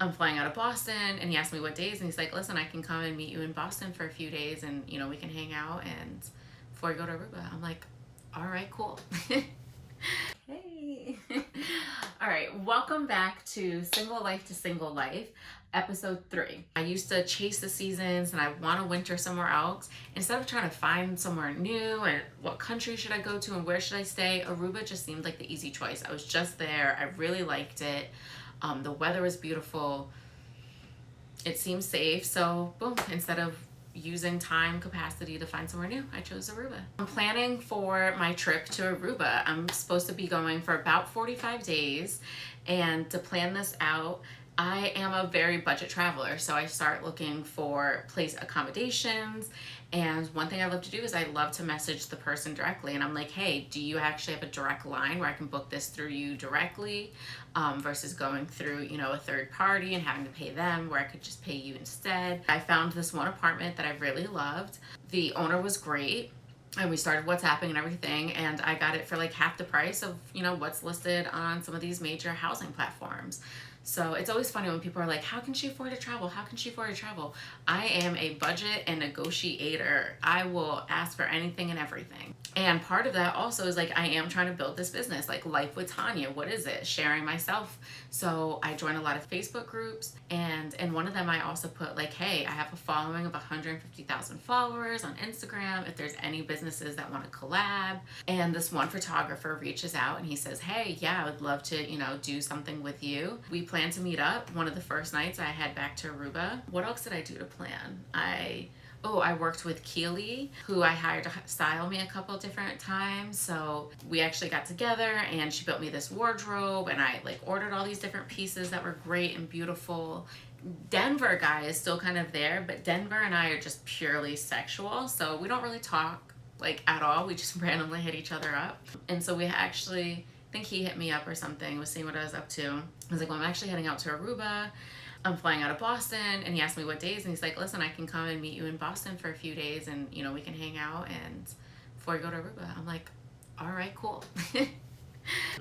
I'm flying out of Boston, and he asked me what days, and he's like, listen, I can come and meet you in Boston for a few days, and we can hang out and before we go to Aruba. I'm like, all right, cool. Hey. All right, welcome back to Single Life to Single Life, episode 3. I used to chase the seasons and I want to winter somewhere else. Instead of trying to find somewhere new and what country should I go to and where should I stay, Aruba just seemed like the easy choice. I was just there. I really liked it. The weather was beautiful. It seemed safe. So boom, instead of using time capacity to find somewhere new, I chose Aruba. I'm planning for my trip to Aruba. I'm supposed to be going for about 45 days, and to plan this out, I am a very budget traveler, so I start looking for place accommodations. And one thing I love to do is I love to message the person directly, and I'm like, hey, do you actually have a direct line where I can book this through you directly, versus going through a third party and having to pay them, where I could just pay you instead. I found this one apartment that I really loved. The owner was great, and we started WhatsApping and everything, and I got it for like half the price of what's listed on some of these major housing platforms. So it's always funny when people are like, how can she afford to travel? How can she afford to travel? I am a budget and negotiator. I will ask for anything and everything. And part of that also is like, I am trying to build this business, like Life with Tania. What is it? Sharing myself. So I joined a lot of Facebook groups, and in one of them I also put like, hey, I have a following of 150,000 followers on Instagram. If there's any businesses that want to collab. And this one photographer reaches out and he says, hey, yeah, I would love to, do something with you. We plan to meet up. One of the first nights I head back to Aruba. What else did I do to plan? I worked with Keely, who I hired to style me a couple different times. So we actually got together and she built me this wardrobe, and I like ordered all these different pieces that were great and beautiful. Denver guy is still kind of there, but Denver and I are just purely sexual. So we don't really talk like at all. We just randomly hit each other up. And so we actually, I think he hit me up or something, was seeing what I was up to. I was like, well, I'm actually heading out to Aruba. I'm flying out of Boston, and he asked me what days, and he's like, listen, I can come and meet you in Boston for a few days, and we can hang out and before we go to Aruba. I'm like, all right, cool.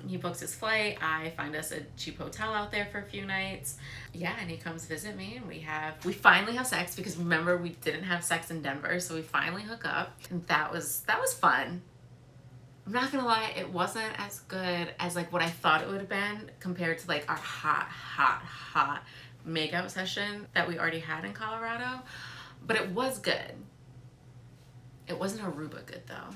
He books his flight. I find us a cheap hotel out there for a few nights. Yeah, and he comes visit me, and we finally have sex, because remember, we didn't have sex in Denver, so we finally hook up, and that was fun. I'm not gonna lie, it wasn't as good as like what I thought it would have been compared to like our hot makeout session that we already had in Colorado, but it was good. It wasn't Aruba good though,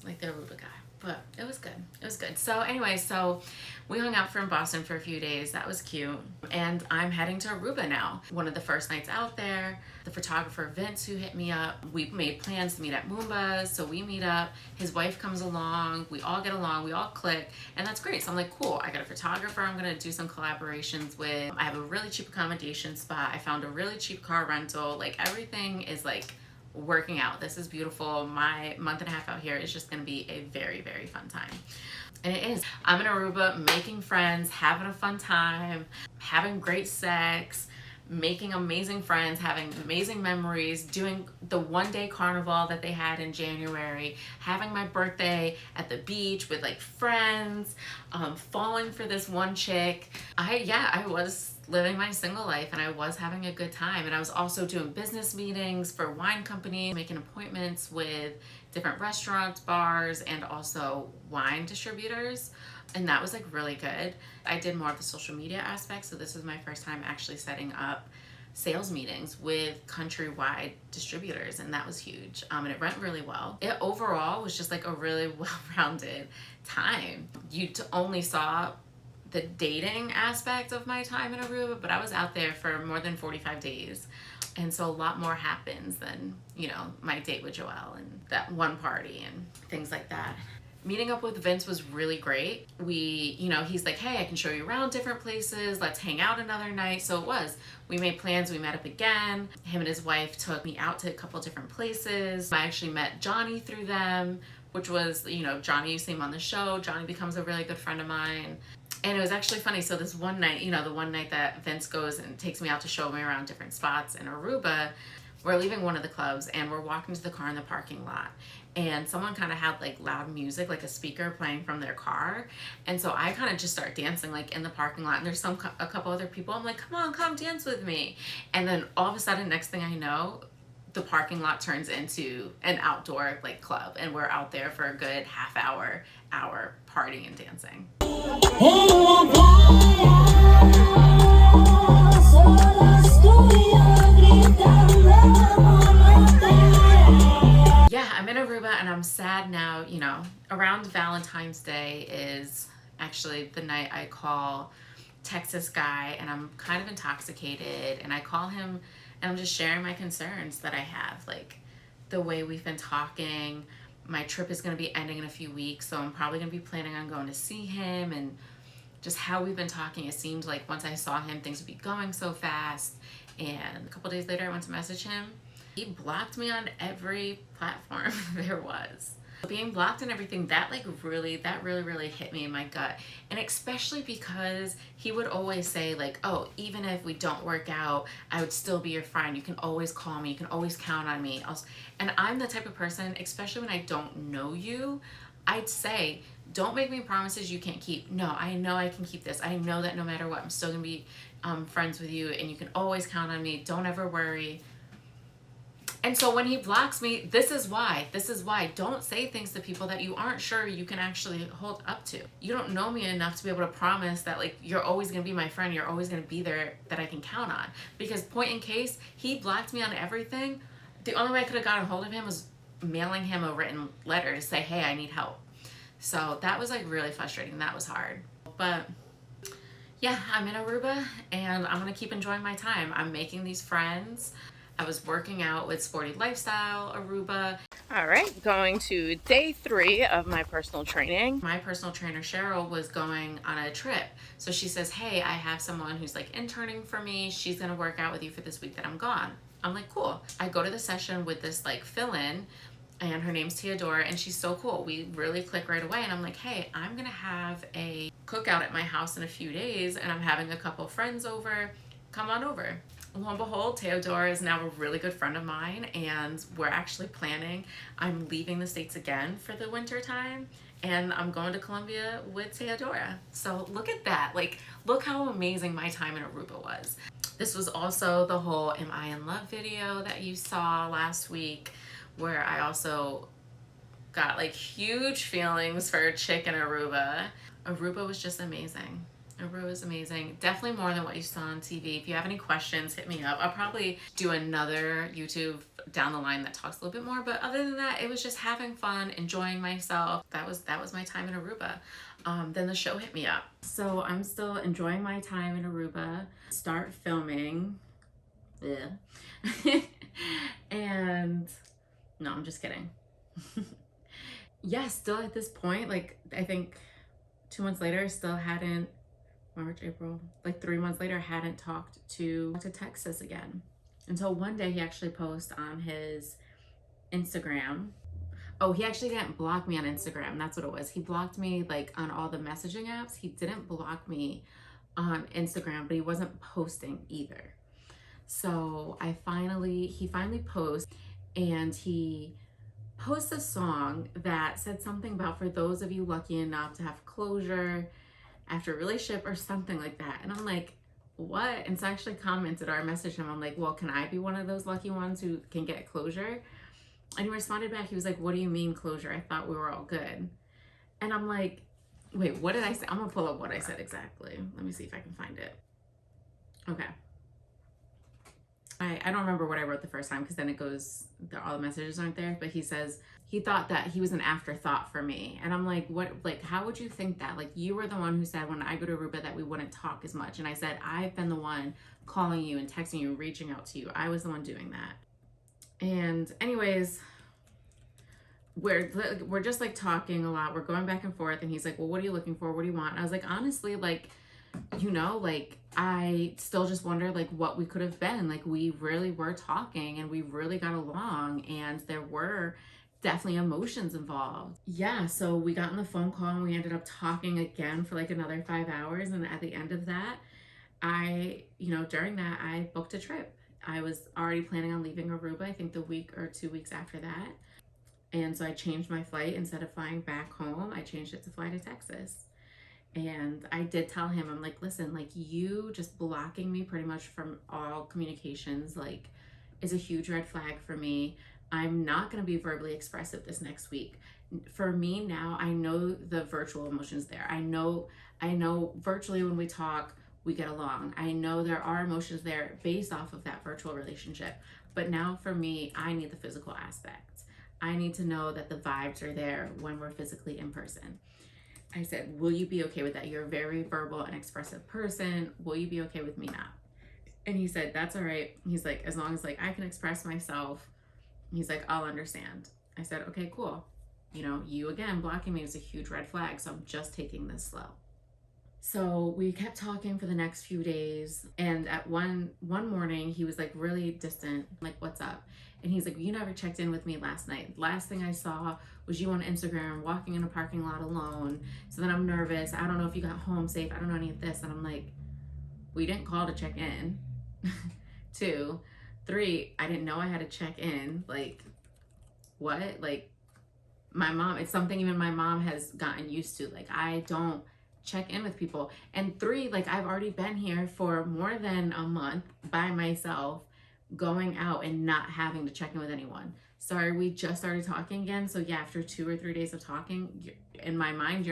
like the Aruba guy, but it was good. It was good. So anyway, so we hung out in Boston for a few days. That was cute. And I'm heading to Aruba now. One of the first nights out there, the photographer Vince, who hit me up, we made plans to meet at Moomba's. So we meet up, his wife comes along, we all get along, we all click, and that's great. So I'm like, cool, I got a photographer I'm gonna do some collaborations with. I have a really cheap accommodation spot. I found a really cheap car rental. Like everything is like working out. This is beautiful. My month and a half out here is just gonna be a very, very fun time. And it is. I'm in Aruba making friends, having a fun time, having great sex, making amazing friends, having amazing memories, doing the one-day carnival that they had in January, having my birthday at the beach with like friends, falling for this one chick. I was living my single life, and I was having a good time. And I was also doing business meetings for wine companies, making appointments with different restaurants, bars, and also wine distributors. And that was like really good. I did more of the social media aspect. So this was my first time actually setting up sales meetings with countrywide distributors, and that was huge. And it went really well. It overall was just like a really well-rounded time. You only saw the dating aspect of my time in Aruba, but I was out there for more than 45 days. And so a lot more happens than, my date with Joelle and that one party and things like that. Meeting up with Vince was really great. He's like, hey, I can show you around different places. Let's hang out another night. So it was. We made plans. We met up again. Him and his wife took me out to a couple different places. I actually met Johnny through them, which was, Johnny, you see him on the show. Johnny becomes a really good friend of mine. And it was actually funny. So this one night, the one night that Vince goes and takes me out to show me around different spots in Aruba, we're leaving one of the clubs and we're walking to the car in the parking lot. and someone kind of had like loud music, like a speaker playing from their car. And so I kind of just start dancing like in the parking lot, and there's a couple other people. I'm like, come on, come dance with me. And then all of a sudden, next thing I know, the parking lot turns into an outdoor like club, and we're out there for a good half hour partying and dancing. Yeah, I'm in Aruba and I'm sad now. You know, around Valentine's Day is actually the night I call Texas guy, and I'm kind of intoxicated, and I call him and I'm just sharing my concerns that I have, like the way we've been talking. My trip is going to be ending in a few weeks, so I'm probably going to be planning on going to see him, and just how we've been talking, it seemed like once I saw him, things would be going so fast. And a couple days later, I went to message him. He blocked me on every platform there was. Being blocked and everything, that really hit me in my gut. And especially because he would always say like, oh, even if we don't work out, I would still be your friend. You can always call me. You can always count on me. And I'm the type of person, especially when I don't know you, I'd say, don't make me promises you can't keep. No, I know I can keep this. I know that no matter what, I'm still gonna be friends with you, and you can always count on me. Don't ever worry. And so when he blocks me, this is why. Don't say things to people that you aren't sure you can actually hold up to. You don't know me enough to be able to promise that like you're always gonna be my friend, you're always gonna be there, that I can count on. Because point in case, he blocked me on everything. The only way I could have gotten a hold of him was mailing him a written letter to say, hey, I need help. So that was like really frustrating. That was hard. But yeah, I'm in Aruba and I'm gonna keep enjoying my time. I'm making these friends. I was working out with Sporty Lifestyle Aruba. All right, going to day 3 of my personal training. My personal trainer, Cheryl, was going on a trip. So she says, hey, I have someone who's like interning for me. She's gonna work out with you for this week that I'm gone. I'm like, cool. I go to the session with this like fill-in, and her name's Teodora, and she's so cool. We really click right away, and I'm like, hey, I'm gonna have a cookout at my house in a few days, and I'm having a couple friends over. Come on over. Lo and behold, Teodora is now a really good friend of mine, and we're actually planning. I'm leaving the States again for the winter time, and I'm going to Colombia with Teodora. So look at that. Like, look how amazing my time in Aruba was. This was also the whole Am I in Love video that you saw last week, where I also got like huge feelings for a chick in Aruba. Aruba was just amazing. Aruba is amazing. Definitely more than what you saw on TV. If you have any questions, hit me up. I'll probably do another YouTube down the line that talks a little bit more, but other than that, it was just having fun, enjoying myself. That was my time in Aruba. Then the show hit me up. So I'm still enjoying my time in Aruba. Start filming. Yeah. And no, I'm just kidding. Yeah, still at this point, like I think 2 months later, still hadn't, March, April, like 3 months later, hadn't talked to Texas again. Until one day he actually posted on his Instagram. Oh, he actually didn't block me on Instagram. That's what it was. He blocked me like on all the messaging apps. He didn't block me on Instagram, but he wasn't posting either. So he finally posted, and he posts a song that said something about, for those of you lucky enough to have closure after a relationship or something like that. And I'm like, what? And so I actually commented or I messaged him. I'm like, well, can I be one of those lucky ones who can get closure? And he responded back. He was like, what do you mean closure? I thought we were all good. And I'm like, wait, what did I say? I'm gonna pull up what I said exactly. Let me see if I can find it. Okay. I don't remember what I wrote the first time, because then it goes, all the messages aren't there, but he says he thought that he was an afterthought for me. And I'm like, what, like, how would you think that? Like, you were the one who said when I go to Aruba that we wouldn't talk as much. And I said, I've been the one calling you and texting you, reaching out to you. I was the one doing that. And anyways, we're just like talking a lot. We're going back and forth, and he's like, well, what are you looking for? What do you want? And I was like, honestly, like, you know, like, I still just wonder like what we could have been. Like, we really were talking and we really got along, and there were definitely emotions involved. Yeah, so we got on the phone call and we ended up talking again for like another 5 hours, and at the end of that, during that, I booked a trip. I was already planning on leaving Aruba, I think the week or 2 weeks after that. And so I changed my flight. Instead of flying back home, I changed it to fly to Texas. And I did tell him, I'm like, listen, like, you just blocking me pretty much from all communications, like, is a huge red flag for me. I'm not going to be verbally expressive this next week. For me now, I know the virtual emotions there. I know virtually when we talk, we get along. I know there are emotions there based off of that virtual relationship. But now for me, I need the physical aspect. I need to know that the vibes are there when we're physically in person. I said, will you be okay with that? You're a very verbal and expressive person. Will you be okay with me now? And he said, that's all right. He's like, as long as like I can express myself, he's like, I'll understand. I said, okay, cool. You know, you again blocking me is a huge red flag. So I'm just taking this slow. So we kept talking for the next few days. And at one morning, he was like really distant, like, what's up? And he's like, you never checked in with me last night. Last thing I saw was you on Instagram walking in a parking lot alone. So then I'm nervous. I don't know if you got home safe. I don't know any of this. And I'm like, we didn't call to check in. 2, 3, I didn't know I had to check in. Like, what? Like, my mom, it's something even my mom has gotten used to. Like, I don't check in with people. And 3, like, I've already been here for more than a month by myself, going out and not having to check in with anyone. Sorry, we just started talking again. So yeah, after 2 or 3 days of talking, in my mind,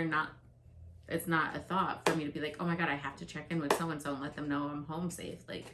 it's not a thought for me to be like, oh my God, I have to check in with so-and-so and let them know I'm home safe. Like,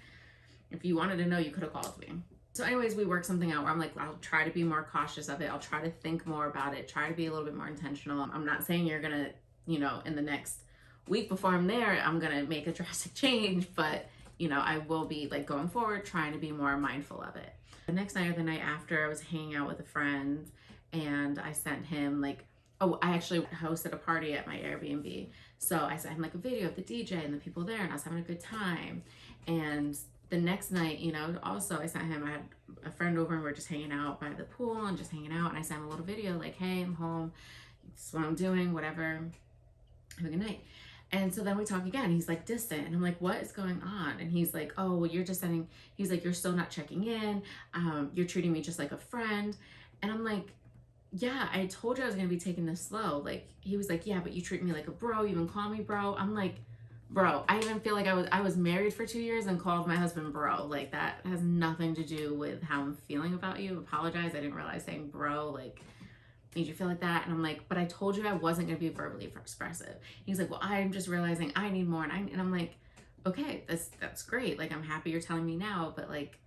if you wanted to know, you could have called me. So anyways, we worked something out where I'm like, I'll try to be more cautious of it. I'll try to think more about it, try to be a little bit more intentional. I'm not saying you're gonna, you know, in the next week before I'm there, I'm gonna make a drastic change, but you know, I will be like going forward, trying to be more mindful of it. The next night or the night after, I was hanging out with a friend and I sent him like, oh, I actually hosted a party at my Airbnb. So I sent him like a video of the DJ and the people there, and I was having a good time. And the next night, you know, also I sent him, I had a friend over and we were just hanging out by the pool and just hanging out. And I sent him a little video like, hey, I'm home. This is what I'm doing, whatever. Have a good night. And so then we talk again. He's like distant. And I'm like, what is going on? And he's like, oh, well, you're just sending, he's like, you're still not checking in. You're treating me just like a friend. And I'm like, yeah, I told you I was going to be taking this slow. Like, he was like, yeah, but you treat me like a bro. You even call me bro. I'm like, bro, I even feel like I was married for 2 years and called my husband bro. Like, that has nothing to do with how I'm feeling about you. Apologize. I didn't realize saying bro, like, made you feel like that. And I'm like, but I told you I wasn't going to be verbally expressive. He's like, well, I'm just realizing I need more. And I'm like, okay, that's great. Like, I'm happy you're telling me now, but like,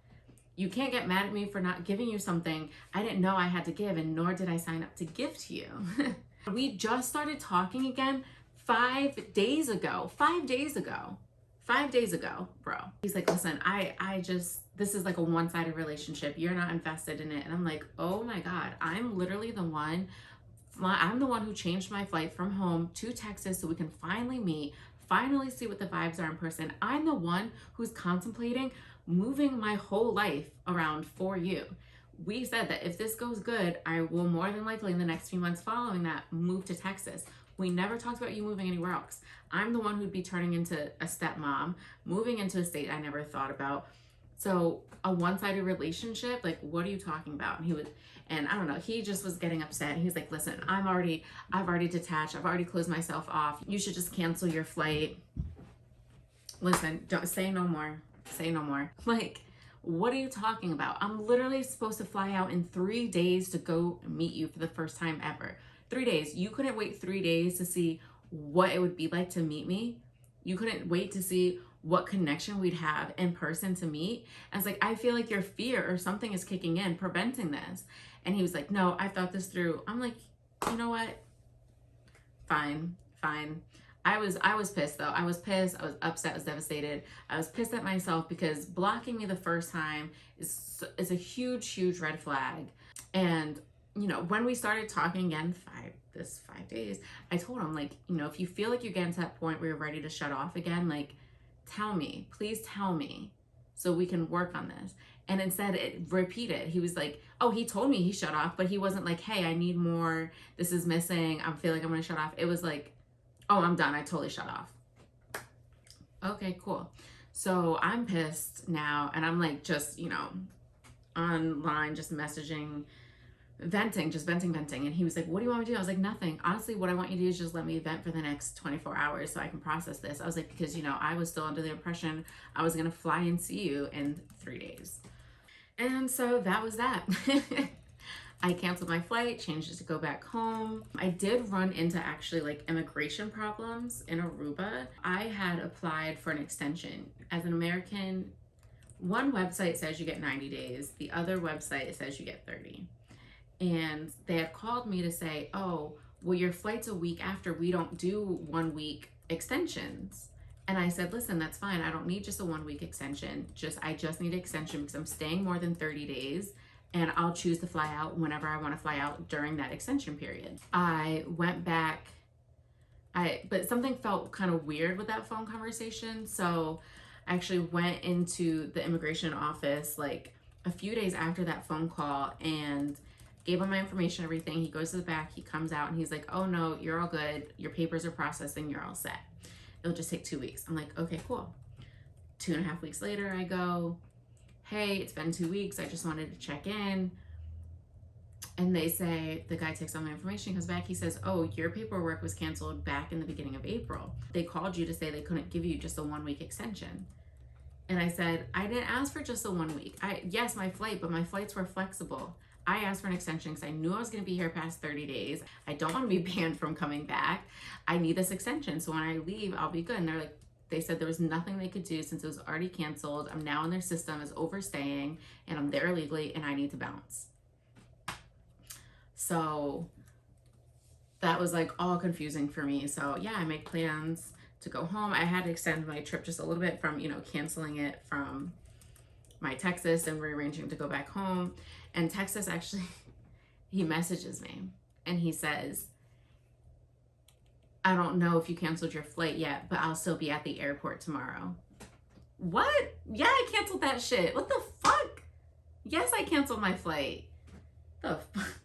you can't get mad at me for not giving you something I didn't know I had to give, and nor did I sign up to give to you. We just started talking again 5 days ago. 5 days ago. 5 days ago, bro. He's like, listen, this is like a one-sided relationship. You're not invested in it. And I'm like, oh my God, I'm literally the one who changed my flight from home to Texas so we can finally meet, finally see what the vibes are in person. I'm the one who's contemplating moving my whole life around for you. We said that if this goes good, I will more than likely in the next few months following that move to Texas. We never talked about you moving anywhere else. I'm the one who'd be turning into a stepmom, moving into a state I never thought about. So a one-sided relationship, like, what are you talking about? And I don't know, he just was getting upset. He's like, listen, I've already detached. I've already closed myself off. You should just cancel your flight. Listen, don't say no more. Say no more. Like, what are you talking about? I'm literally supposed to fly out in 3 days to go meet you for the first time ever. 3 days. You couldn't wait 3 days to see what it would be like to meet me. You couldn't wait to see what connection we'd have in person to meet. I was like, I feel like your fear or something is kicking in, preventing this. And he was like, no, I thought this through. I'm like, you know what? Fine. I was pissed though. I was pissed. I was upset. I was devastated. I was pissed at myself because blocking me the first time is a huge red flag. And you know, when we started talking again, 5 days, I told him, like, you know, if you feel like you're getting to that point where you're ready to shut off again, like, tell me, please tell me so we can work on this. And instead it repeated. He was like, oh, he told me he shut off, but he wasn't like, hey, I need more. This is missing. I'm feeling I'm going to shut off. It was like, oh, I'm done. I totally shut off. Okay, cool. So I'm pissed now. And I'm like, just, you know, online, just messaging venting, just venting. And he was like, what do you want me to do? I was like, nothing. Honestly, what I want you to do is just let me vent for the next 24 hours so I can process this. I was like, because, you know, I was still under the impression I was going to fly and see you in 3 days. And so that was that. I canceled my flight, changed it to go back home. I did run into actually like immigration problems in Aruba. I had applied for an extension. As an American, one website says you get 90 days, the other website says you get 30. And they had called me to say, oh, well, your flight's a week after. We don't do 1 week extensions. And I said, listen, that's fine. I don't need just a 1 week extension. I just need an extension because I'm staying more than 30 days and I'll choose to fly out whenever I want to fly out during that extension period. I went back, but something felt kind of weird with that phone conversation. So I actually went into the immigration office like a few days after that phone call and gave him my information, everything. He goes to the back, he comes out and he's like, oh no, you're all good. Your papers are processing, you're all set. It'll just take 2 weeks. I'm like, okay, cool. 2.5 weeks later, I go, hey, it's been 2 weeks. I just wanted to check in. And they say, the guy takes all my information, comes back. He says, oh, your paperwork was canceled back in the beginning of April. They called you to say they couldn't give you just a 1 week extension. And I said, I didn't ask for just a 1 week. Yes, my flight, but my flights were flexible. I asked for an extension because I knew I was going to be here past 30 days. I don't want to be banned from coming back. I need this extension. So when I leave, I'll be good. And they said there was nothing they could do since it was already canceled. I'm now in their system as overstaying and I'm there illegally and I need to bounce. So that was like all confusing for me. So yeah, I make plans to go home. I had to extend my trip just a little bit from, you know, canceling it from my Texas and rearranging to go back home. And Texas actually, he messages me and he says, I don't know if you canceled your flight yet, but I'll still be at the airport tomorrow. What? Yeah, I canceled that shit. What the fuck? Yes, I canceled my flight. The fuck?